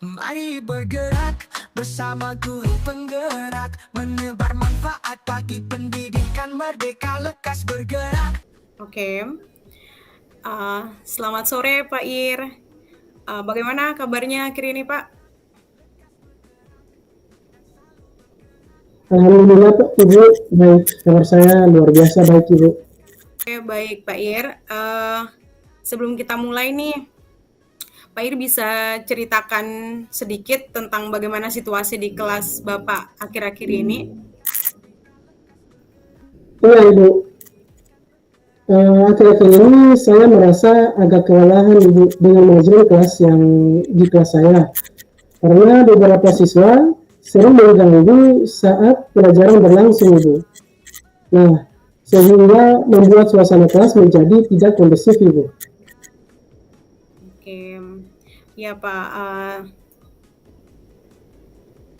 Mari bergerak bersama guru penggerak, menebar manfaat bagi pendidikan merdeka, lekas bergerak. Oke, selamat sore Pak Ir. Bagaimana kabarnya akhir ini Pak? Alhamdulillah Pak, Ibu, baik. Kabar saya luar biasa baik Ibu. Oke, baik Pak Ir. Sebelum kita mulai nih, Pak Ir bisa ceritakan sedikit tentang bagaimana situasi di kelas Bapak akhir-akhir ini? Iya Ibu, akhir-akhir ini saya merasa agak kewalahan Ibu dengan manajemen kelas yang di kelas saya. Karena beberapa siswa sering mengganggu saat pelajaran berlangsung Ibu. Nah, sehingga membuat suasana kelas menjadi tidak kondusif Ibu. Oke, ya Pak.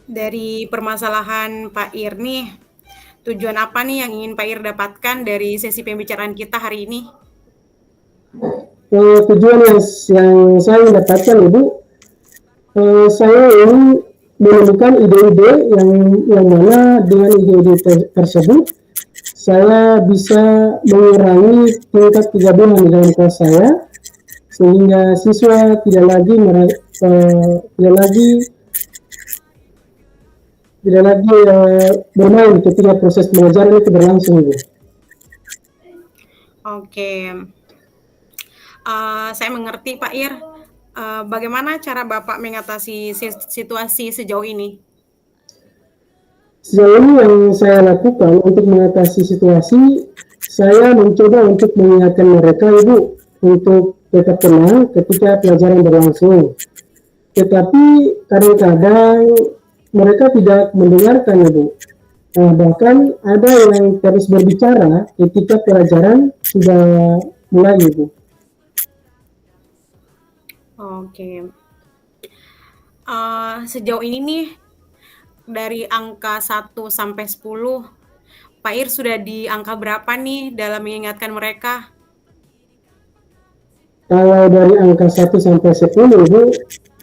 Dari permasalahan Pak Ir nih, tujuan apa nih yang ingin Pak Ir dapatkan dari sesi pembicaraan kita hari ini? Tujuan yang saya dapatkan Ibu, saya ingin menemukan ide-ide yang mana dengan ide-ide tersebut saya bisa mengurangi tingkat kegaduhan di dalam kelas saya, sehingga siswa tidak lagi bermain ketika proses pengajaran itu berlangsung Ibu. Oke, saya mengerti Pak Ir. Bagaimana cara Bapak mengatasi situasi sejauh ini? Sejauh ini yang saya lakukan untuk mengatasi situasi, saya mencoba untuk mengingatkan mereka Ibu untuk tetap tenang ketika pelajaran berlangsung. Tetapi kadang-kadang mereka tidak mendengarkan Ibu. Bahkan ada yang terus berbicara ketika pelajaran sudah mulai Ibu. Oke. Sejauh ini nih, dari angka 1 sampai 10, Pak Ir sudah di angka berapa nih dalam mengingatkan mereka? Kalau dari angka 1 sampai 10 Ibu,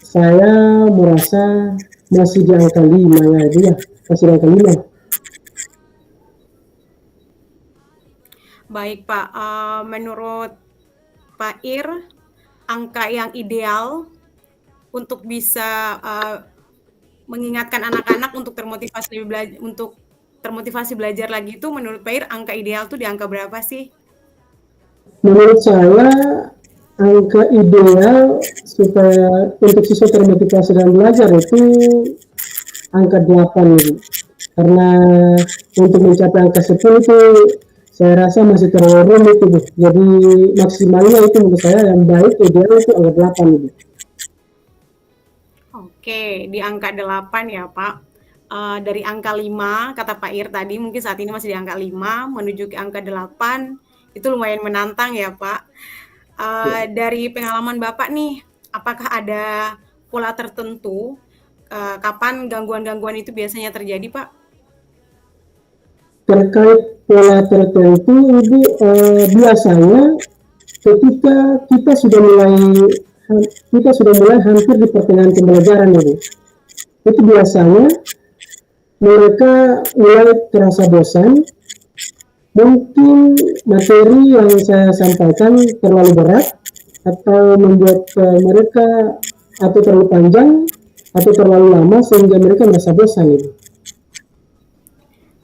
saya merasa masih di angka 5 ya Ibu ya, masih di angka 5. Baik Pak, menurut Pak Ir, angka yang ideal untuk bisa mengingatkan anak-anak untuk termotivasi belajar lagi itu menurut Pak Ir angka ideal tuh di angka berapa sih? Menurut saya angka ideal supaya untuk siswa termotivasi dalam belajar itu angka 8 Ibu. Karena untuk mencapai angka 10 itu saya rasa masih terlalu rumit Ibu. Jadi maksimalnya itu menurut saya yang baik ideal itu angka 8 Ibu. Oke, di angka 8 ya Pak. Dari angka 5, kata Pak Ir tadi mungkin saat ini masih di angka 5, menuju ke angka 8, itu lumayan menantang ya Pak. Dari pengalaman Bapak nih, apakah ada pola tertentu kapan gangguan-gangguan itu biasanya terjadi Pak? Terkait pola tertentu Ibu, biasanya ketika kita sudah mulai hampir di pertengahan pembelajaran Ibu. Itu biasanya mereka mulai terasa bosan, mungkin materi yang saya sampaikan terlalu berat atau membuat mereka atau terlalu panjang atau terlalu lama sehingga mereka merasa bosan Ibu.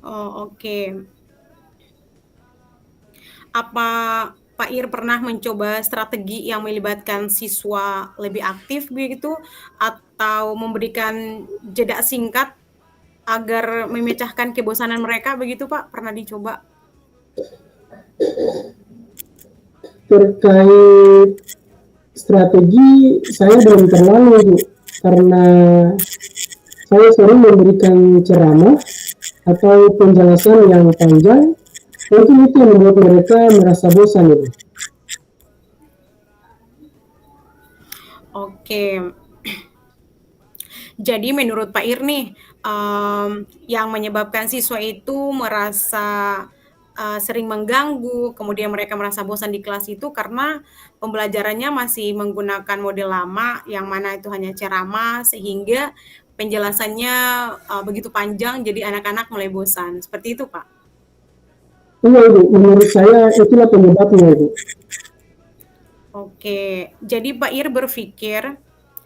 Oh, oke. Apa Pak Ir pernah mencoba strategi yang melibatkan siswa lebih aktif begitu atau memberikan jeda singkat agar memecahkan kebosanan mereka begitu Pak? Pernah dicoba? Terkait strategi saya belum terlalu Ibu, karena saya sering memberikan ceramah atau penjelasan yang panjang, mungkin itu yang membuat mereka merasa bosan Ibu. Oke. Jadi menurut Pak Ir nih, yang menyebabkan siswa itu merasa sering mengganggu, kemudian mereka merasa bosan di kelas itu karena pembelajarannya masih menggunakan model lama, yang mana itu hanya ceramah, sehingga penjelasannya begitu panjang, jadi anak-anak mulai bosan. Seperti itu, Pak. Iya Ibu, menurut saya itulah penyebabnya Ibu. Oke, jadi Pak Ir berpikir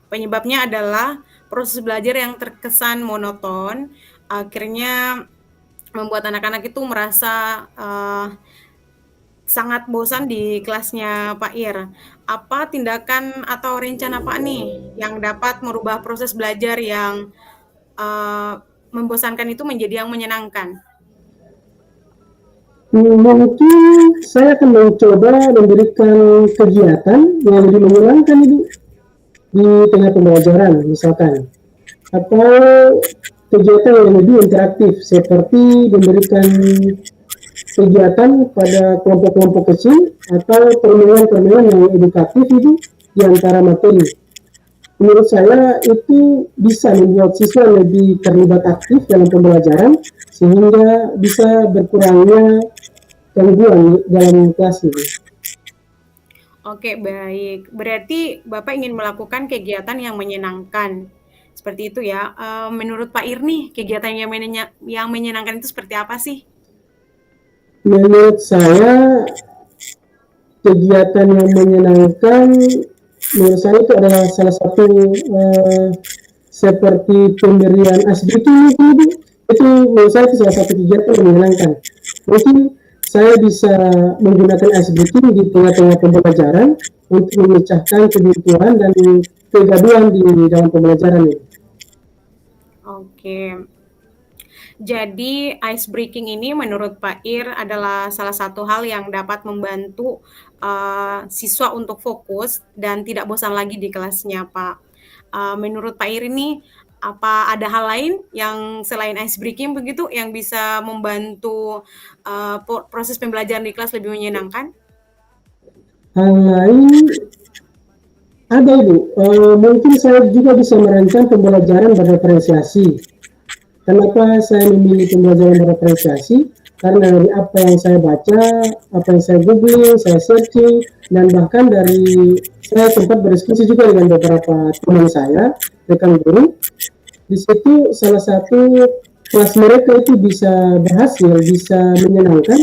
penyebabnya adalah proses belajar yang terkesan monoton, akhirnya membuat anak-anak itu merasa sangat bosan di kelasnya Pak Ir. Apa tindakan atau rencana Pak nih yang dapat merubah proses belajar yang membosankan itu menjadi yang menyenangkan? Mungkin saya akan mencoba memberikan kegiatan yang lebih menyenangkan Ibu di tengah pembelajaran misalkan, atau kegiatan yang lebih interaktif seperti memberikan kegiatan pada kelompok-kelompok kecil atau permainan-permainan yang edukatif itu di antara materi. Menurut saya itu bisa membuat siswa lebih terlibat aktif dalam pembelajaran sehingga bisa berkurangnya gangguan dalam kelas itu. Oke, baik. Berarti Bapak ingin melakukan kegiatan yang menyenangkan. Seperti itu ya. Menurut Pak Ir nih, kegiatan yang menyenangkan itu seperti apa sih? Menurut saya kegiatan yang menyenangkan menurut saya itu adalah salah satu seperti pemberian asbiki itu menurut saya itu salah satu kegiatan yang menyenangkan. Mungkin saya bisa menggunakan asbiki di tengah-tengah pembelajaran untuk memecahkan kebuntuan dan kegaduhan di dalam pembelajaran ini. Oke. Jadi ice breaking ini menurut Pak Ir adalah salah satu hal yang dapat membantu siswa untuk fokus dan tidak bosan lagi di kelasnya, Pak. Menurut Pak Ir ini, apa ada hal lain yang selain ice breaking begitu yang bisa membantu proses pembelajaran di kelas lebih menyenangkan? Hal lain ada Ibu, mungkin saya juga bisa merancang pembelajaran berdiferensiasi. Kenapa saya memilih pembelajaran berdiferensiasi? Karena dari apa yang saya baca, apa yang saya googling, saya searching, dan bahkan dari saya sempat berdiskusi juga dengan beberapa teman saya, rekan guru. Di situ salah satu kelas mereka itu bisa berhasil, bisa menyenangkan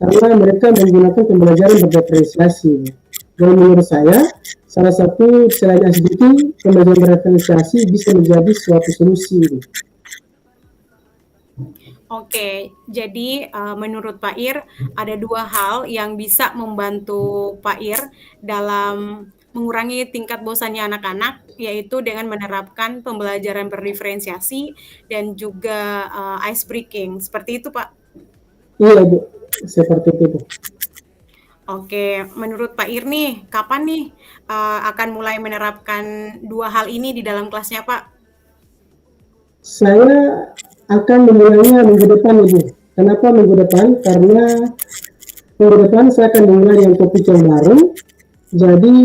karena mereka menggunakan pembelajaran berdiferensiasi. Dan menurut saya, salah satu selain SDT, pembelajaran berdiferensiasi bisa menjadi suatu solusi. Oke, jadi menurut Pak Ir ada dua hal yang bisa membantu Pak Ir dalam mengurangi tingkat bosannya anak-anak, yaitu dengan menerapkan pembelajaran berdiferensiasi dan juga ice breaking. Seperti itu, Pak. Iya, Bu. Seperti itu, Bu. Oke, menurut Pak Ir nih, kapan nih akan mulai menerapkan dua hal ini di dalam kelasnya, Pak? Saya akan memulainya minggu depan, Ibu. Kenapa minggu depan? Karena minggu depan saya akan memulai dengan topik yang baru. Jadi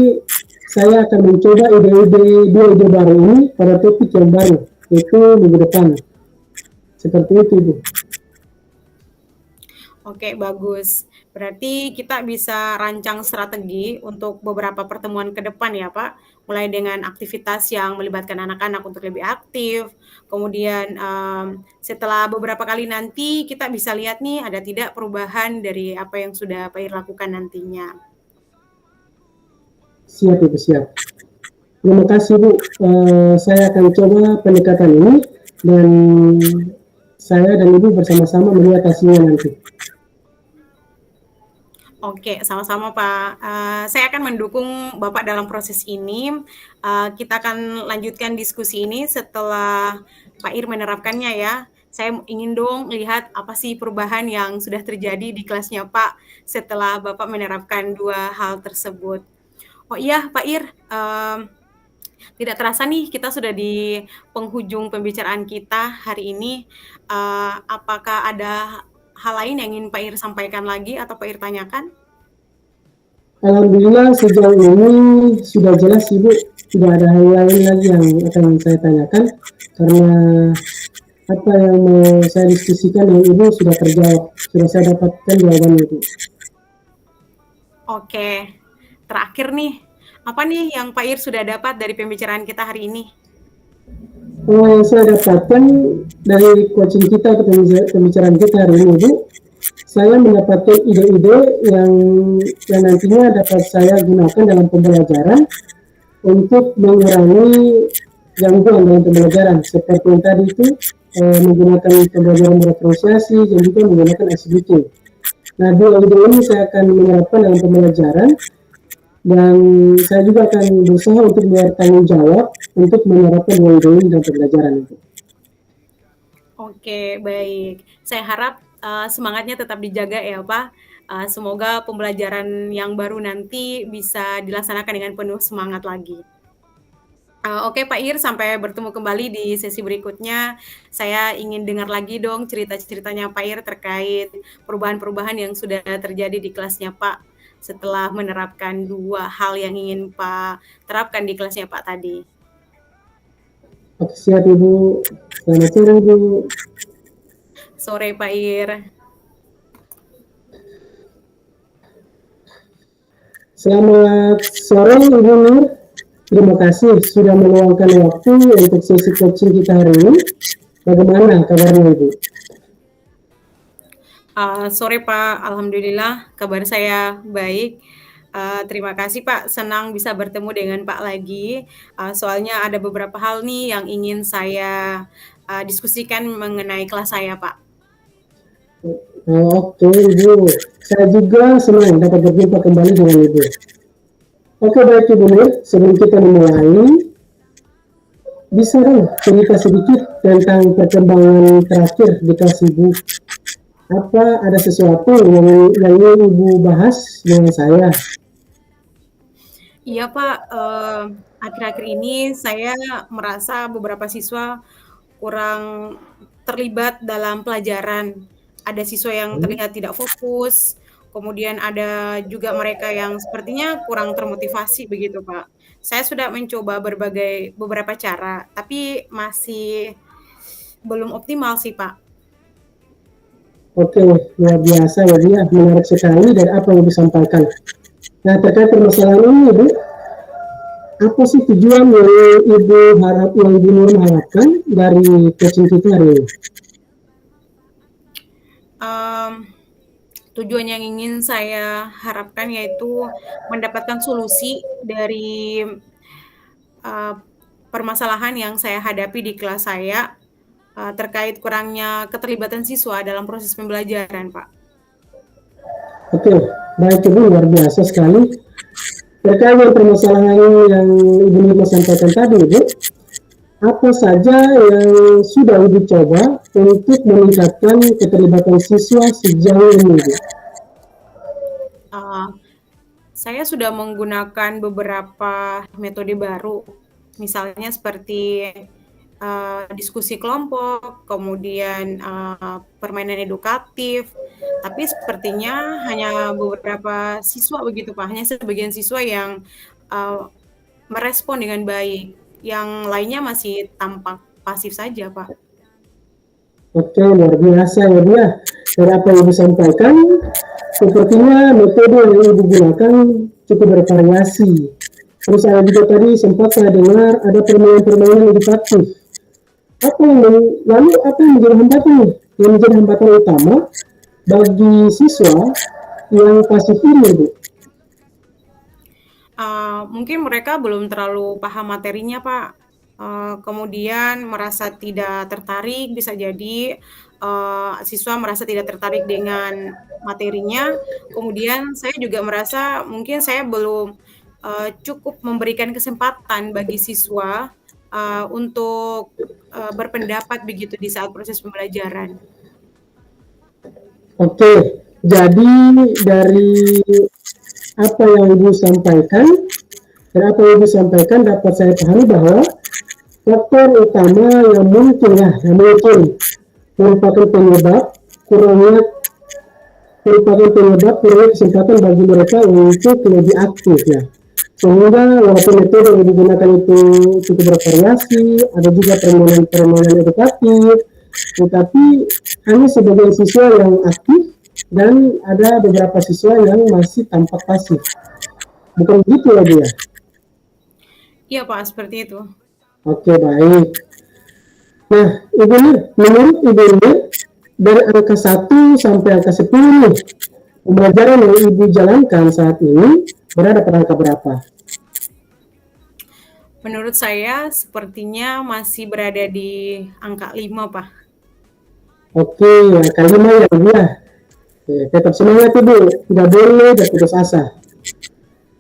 saya akan mencoba dua ide baru ini pada topik yang baru, yaitu minggu depan. Seperti itu, Ibu. Oke, bagus. Berarti kita bisa rancang strategi untuk beberapa pertemuan ke depan ya, Pak. Mulai dengan aktivitas yang melibatkan anak-anak untuk lebih aktif. Kemudian setelah beberapa kali nanti kita bisa lihat nih ada tidak perubahan dari apa yang sudah Pak Ir lakukan nantinya. Siap, Ibu, siap. Terima kasih, Bu. Saya akan coba pendekatan ini dan saya dan Ibu bersama-sama melihat hasilnya nanti. Oke, sama-sama Pak. Saya akan mendukung Bapak dalam proses ini. Kita akan lanjutkan diskusi ini setelah Pak Ir menerapkannya ya. Saya ingin dong lihat apa sih perubahan yang sudah terjadi di kelasnya Pak setelah Bapak menerapkan dua hal tersebut. Oh iya Pak Ir, tidak terasa nih kita sudah di penghujung pembicaraan kita hari ini. Apakah ada hal lain yang ingin Pak Ir sampaikan lagi atau Pak Ir tanyakan? Alhamdulillah sejauh ini sudah jelas Ibu, tidak ada hal lain lagi yang akan saya tanyakan karena apa yang mau saya diskusikan dengan Ibu sudah terjawab, sudah saya dapatkan jawabannya itu. Oke, terakhir nih, apa nih yang Pak Ir sudah dapat dari pembicaraan kita hari ini? Yang saya dapatkan dari coaching kita atau pembicaraan kita hari ini, Bu, saya mendapatkan ide-ide yang nantinya dapat saya gunakan dalam pembelajaran untuk mengurangi gangguan dalam pembelajaran, seperti yang tadi itu menggunakan pembelajaran berafiliasi dan juga menggunakan activity. Nah, dua ide ini saya akan menerapkan dalam pembelajaran, dan saya juga akan berusaha untuk bertanggung jawab untuk menerapkan dua ide ini dalam pembelajaran itu. Oke, baik. Saya harap semangatnya tetap dijaga ya Pak. Semoga pembelajaran yang baru nanti bisa dilaksanakan dengan penuh semangat lagi. Oke Pak Ir, sampai bertemu kembali di sesi berikutnya. Saya ingin dengar lagi dong cerita-ceritanya Pak Ir terkait perubahan-perubahan yang sudah terjadi di kelasnya Pak setelah menerapkan dua hal yang ingin Pak terapkan di kelasnya Pak tadi. Oke, siap Ibu. Selamat sore Ibu. Sore Pak Ir. Selamat sore Ibu Nur. Terima kasih sudah meluangkan waktu untuk sesi coaching kita hari ini. Bagaimana kabarnya Ibu? Sore Pak, alhamdulillah kabar saya baik. Terima kasih Pak, senang bisa bertemu dengan Pak lagi. Soalnya ada beberapa hal nih yang ingin saya diskusikan mengenai kelas saya Pak. Oke Ibu, saya juga senang dapat berjumpa kembali dengan Ibu. Oke, baik Ibu Nur, sebelum kita memulai, bisa dong cerita sedikit tentang perkembangan terakhir di kelas Ibu. Apa ada sesuatu yang ingin Ibu bahas dengan saya? Iya Pak, akhir-akhir ini saya merasa beberapa siswa kurang terlibat dalam pelajaran. Ada siswa yang terlihat tidak fokus, kemudian ada juga mereka yang sepertinya kurang termotivasi begitu Pak. Saya sudah mencoba beberapa cara, tapi masih belum optimal sih Pak. Oke, luar biasa ya dia, menarik sekali dari apa yang disampaikan. Nah, terkait permasalahan ini Ibu, apa sih tujuan yang Ibu Nur harapkan dari coaching kita hari ini? Tujuan yang ingin saya harapkan yaitu mendapatkan solusi dari permasalahan yang saya hadapi di kelas saya terkait kurangnya keterlibatan siswa dalam proses pembelajaran, Pak. Oke, baik Ibu, luar biasa sekali. Terkait dengan permasalahan yang Ibu Nurma sampaikan tadi, Ibu, apa saja yang sudah Ibu coba untuk meningkatkan keterlibatan siswa sejauh ini, Ibu? Saya sudah menggunakan beberapa metode baru, misalnya seperti diskusi kelompok, kemudian permainan edukatif, tapi sepertinya hanya beberapa siswa begitu Pak, hanya sebagian siswa yang merespon dengan baik, yang lainnya masih tampak pasif saja Pak. Oke, luar biasa ya dia. Dari apa yang Ibu sampaikan, sepertinya metode yang Ibu gunakan cukup bervariasi. Terus saya juga tadi sempat saya dengar ada permainan-permainan edukatif. Lalu apa yang menjadi hambatan nih? Yang menjadi hambatan utama bagi siswa yang pasif ini, Bu? Mungkin mereka belum terlalu paham materinya, Pak. Kemudian merasa tidak tertarik, bisa jadi siswa merasa tidak tertarik dengan materinya. Kemudian saya juga merasa mungkin saya belum cukup memberikan kesempatan bagi siswa untuk berpendapat begitu di saat proses pembelajaran. Oke, jadi dari apa yang Ibu sampaikan, dapat saya pahami bahwa faktor utama yang mungkin merupakan penyebab kurangnya kesempatan bagi mereka untuk lebih aktif ya. Sehingga walaupun metode yang digunakan itu cukup bervariasi, ada juga permainan edukatif, tetapi hanya sebagai siswa yang aktif dan ada beberapa siswa yang masih tampak pasif. Bukan begitu ya, Bu ya? Iya Pak, seperti itu. Oke, baik. Nah, Ibu Nur, menurut Ibu Nur, dari angka 1 sampai angka 10 nih, pembelajaran yang Ibu jalankan saat ini berada pada angka berapa? Menurut saya sepertinya masih berada di angka 5 Pak. Oke, angka 5 ya, Bu ya. Oke, tetap semangat Ibu, tidak boleh berputus asa.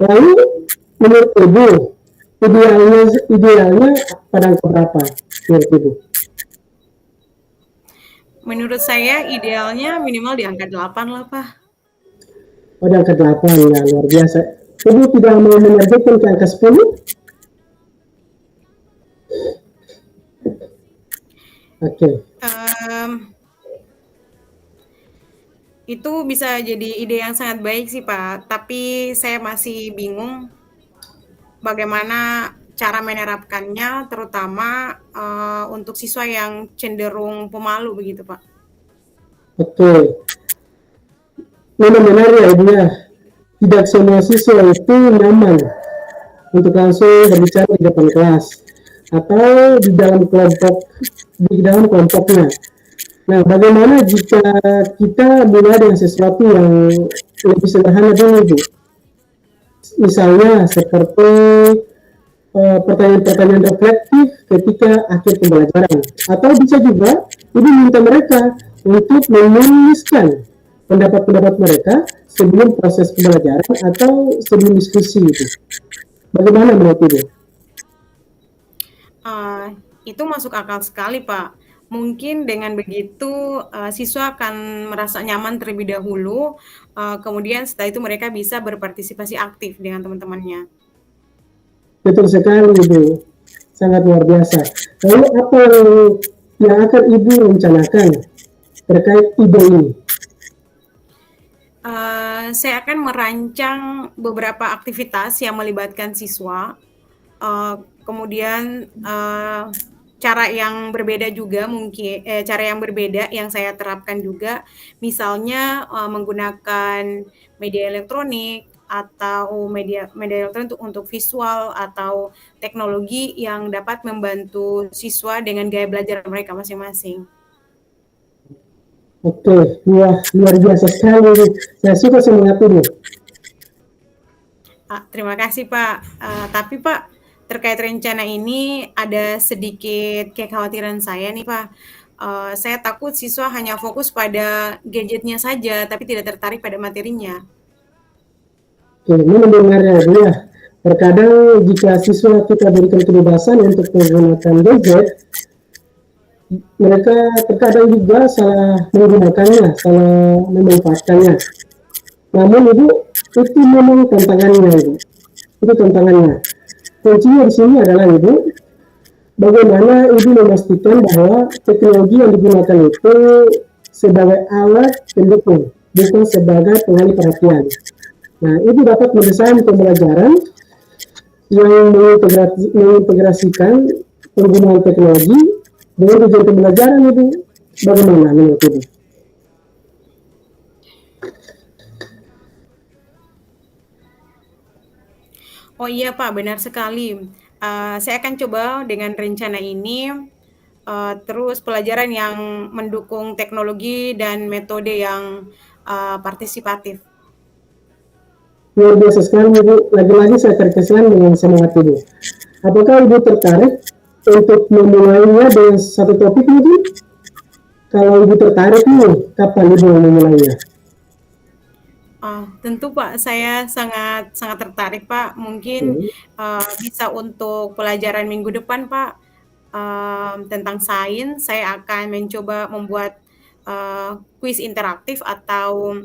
Lalu, menurut Ibu, idealnya pada angka berapa menurut Ibu? Menurut saya idealnya minimal di angka 8 lah Pak. Oh, di angka 8 ya, luar biasa. Ibu tidak mau menargetkan ke angka 10? Oke. Itu bisa jadi ide yang sangat baik sih Pak, tapi saya masih bingung bagaimana cara menerapkannya, terutama untuk siswa yang cenderung pemalu begitu Pak. Oke. Memang benar ya Ibu ya, tidak semua siswa itu nyaman untuk langsung berbicara di depan kelas atau di dalam kelompoknya. Nah, bagaimana jika kita mulai dengan sesuatu yang lebih sederhana dulu, Bu? Misalnya seperti pertanyaan-pertanyaan reflektif ketika akhir pembelajaran. Atau bisa juga Ibu minta mereka untuk menuliskan pendapat-pendapat mereka sebelum proses pembelajaran atau sebelum diskusi itu. Bagaimana menurut Ibu? Itu masuk akal sekali Pak. Mungkin dengan begitu siswa akan merasa nyaman terlebih dahulu, kemudian setelah itu mereka bisa berpartisipasi aktif dengan teman-temannya. Betul sekali Ibu, sangat luar biasa. Lalu apa yang akan Ibu rencanakan terkait ide ini? Saya akan merancang beberapa aktivitas yang melibatkan siswa, kemudian cara yang berbeda juga mungkin cara yang berbeda yang saya terapkan juga, misalnya menggunakan media elektronik atau media elektronik untuk visual atau teknologi yang dapat membantu siswa dengan gaya belajar mereka masing-masing. Oke, luar biasa sekali. Saya suka semangat ini. Terima kasih Pak. Tapi Pak, terkait rencana ini ada sedikit kekhawatiran saya nih Pak. Saya takut siswa hanya fokus pada gadgetnya saja, tapi tidak tertarik pada materinya. Oke, ini mendengarnya ya. Terkadang jika siswa kita berikan kebebasan untuk menggunakan gadget, mereka terkadang juga salah menggunakannya, salah memanfaatkannya. Namun Ibu, itu memang tantangannya Ibu. Itu tantangannya. Kuncinya di sini adalah Ibu, bagaimana Ibu memastikan bahwa teknologi yang digunakan itu sebagai alat pendukung, bukan sebagai pengalih perhatian. Nah, Ibu dapat mendesain pembelajaran yang mengintegrasikan penggunaan teknologi dengan tujuan pembelajaran Ibu. Bagaimana menurut Ibu? Oh iya Pak, benar sekali. Saya akan coba dengan rencana ini, terus pelajaran yang mendukung teknologi dan metode yang partisipatif. Luar biasa sekali Ibu. Lagi-lagi saya terkesan dengan semangat Ibu. Apakah Ibu tertarik untuk memulainya dengan satu topik Ibu? Kalau Ibu tertarik nih, kapan Ibu memulainya? Tentu Pak, saya sangat tertarik Pak. Mungkin bisa untuk pelajaran minggu depan Pak, tentang sains. Saya akan mencoba membuat kuis interaktif atau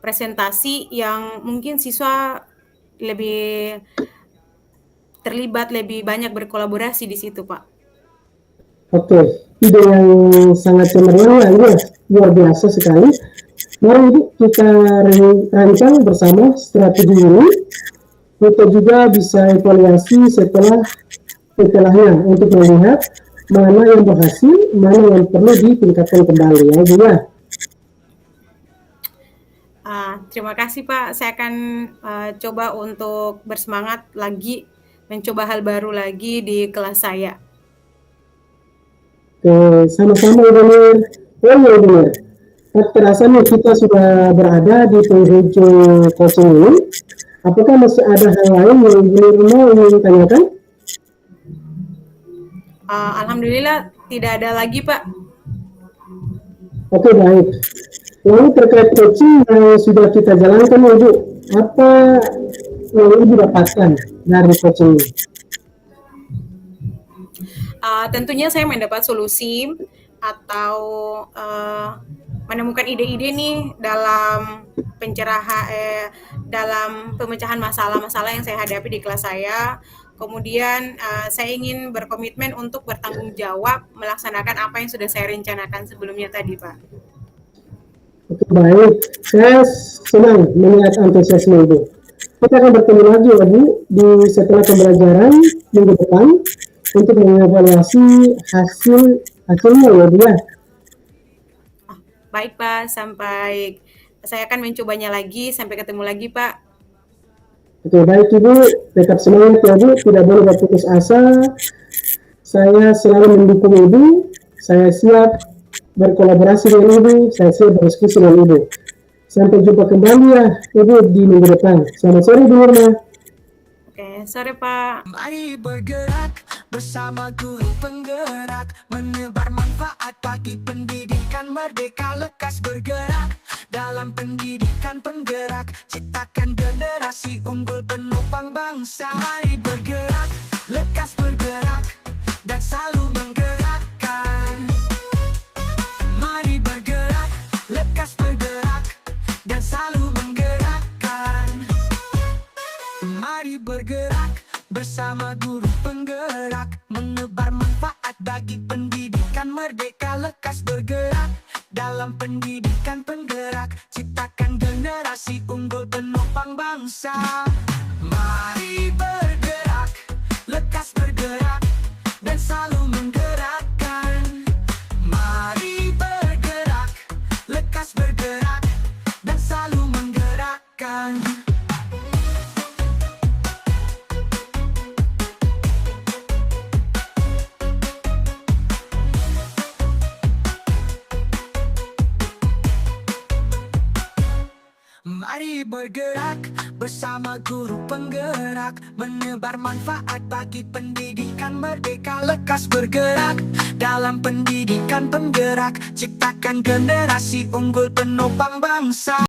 presentasi yang mungkin siswa lebih terlibat, lebih banyak berkolaborasi di situ Pak. Oke, ide yang sangat cemerlang ya, luar biasa sekali. Mari Ibu kita rancang bersama strategi ini. Kita juga bisa evaluasi setelahnya untuk melihat mana yang berhasil, mana yang perlu ditingkatkan kembali ya Bu ya. Terima kasih Pak, saya akan coba untuk bersemangat lagi, mencoba hal baru lagi di kelas saya. Oke, sama-sama Ibu Nur. Oh iya Ibu Nur, terasa nih kita sudah berada di penghujung coaching ini. Apakah masih ada hal lain yang Ibu Nur mau ingin tanyakan? Alhamdulillah tidak ada lagi Pak. Oke baik. Lalu terkait coaching yang sudah kita jalankan Ibu, apa yang Ibu dapatkan dari coaching ini? Tentunya saya mendapat solusi atau menemukan ide-ide nih dalam dalam pemecahan masalah-masalah yang saya hadapi di kelas saya. Kemudian saya ingin berkomitmen untuk bertanggung jawab melaksanakan apa yang sudah saya rencanakan sebelumnya tadi, Pak. Oke, baik. Saya senang melihat antusiasme Ibu. Kita akan bertemu lagi ya Bu di setelah pembelajaran minggu depan untuk mengevaluasi hasilnya ya Bu ya. Baik Pak, saya akan mencobanya lagi. Sampai ketemu lagi Pak. Oke, baik Ibu, tetap semangat ya Bu, tidak boleh berputus asa. Saya selalu mendukung Ibu, saya siap berkolaborasi dengan Ibu, saya siap berdiskusi dengan Ibu. Sampai jumpa kembali ya Ibu di minggu depan. Selamat sore Bu Nurma. Oke, sore Pak. Mari bergerak bersama guru penggerak, menebar manfaat bagi pendidikan merdeka. Lekas bergerak dalam pendidikan penggerak, ciptakan generasi unggul penopang bangsa. Mari bergerak, lekas bergerak, dan selalu menggerakkan. Mari bergerak, lekas bergerak, dan selalu menggerakkan. Mari bergerak bersama guru penggerak, menebar manfaat bagi pendidikan merdeka. Lekas bergerak dalam pendidikan penggerak, ciptakan generasi unggul penopang bangsa. Mari bergerak, lekas bergerak, dan selalu menggerakkan. Mari bergerak, lekas bergerak, dan selalu menggerakkan. Mari bergerak bersama guru penggerak, menebar manfaat bagi pendidikan merdeka. Lekas bergerak dalam pendidikan penggerak, ciptakan generasi unggul penopang bangsa.